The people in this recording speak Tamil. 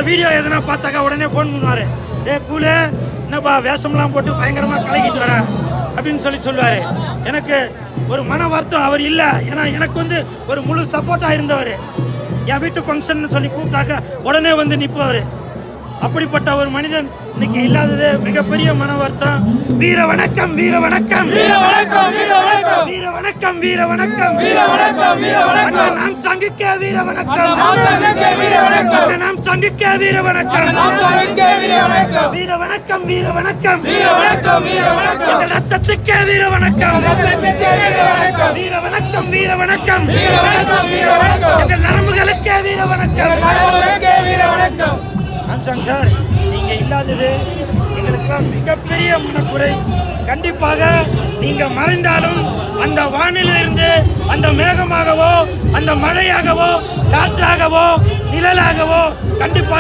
வீடியோ எதனா பார்த்தாக்கா உடனே ஃபோன் பண்ணுவார். கூலே என்னப்பா வேஷம்லாம் போட்டு பயங்கரமாக கலக்கிட்டு வர அப்படின்னு சொல்லுவார். எனக்கு ஒரு மன வருத்தம் அவர் இல்லை. ஏன்னா எனக்கு வந்து ஒரு முழு சப்போர்ட்டாக இருந்தவர். என் வீட்டு ஃபங்க்ஷன் சொல்லி கூப்பிட்டாக்க உடனே வந்து நிற்பவர். அப்படிப்பட்ட ஒரு மனிதன் இன்னைக்கு இல்லாதது மிகப்பெரிய மன வருத்தம். வீர வணக்கம், வீர வணக்கம், வீர வணக்கம், வீர வணக்கம், வீர வணக்கம், வீர வணக்கம், வீர வணக்கம், வீர வணக்கம். நாம் சங்கிக்க வீர வணக்கம், நாம் சங்கிக்க வீர வணக்கம், நாம் சங்கிக்க வீர வணக்கம், நாம் சங்கிக்க வீர வணக்கம், வீர வணக்கம், வீர வணக்கம், வீர வணக்கம், வீர வணக்கம். எங்கள் ரத்தத்துக்கே வீர வணக்கம், ரத்தத்துக்கே வீர வணக்கம், வீர வணக்கம், வீர வணக்கம், வீர வணக்கம், வீர வணக்கம். எங்கள் நரம்புகளுக்கே வீர வணக்கம், நரம்புகளுக்கே வீர வணக்கம். ஆம்சாங் சார், நீங்க இல்லாதது எங்களுக்கெல்லாம் மிகப்பெரிய மனக்குறை. கண்டிப்பாக நீங்க மறைந்தாலும் அந்த வானிலிருந்து அந்த மேகமாகவோ அந்த மழையாகவோ காற்றாகவோ நிழலாகவோ கண்டிப்பாக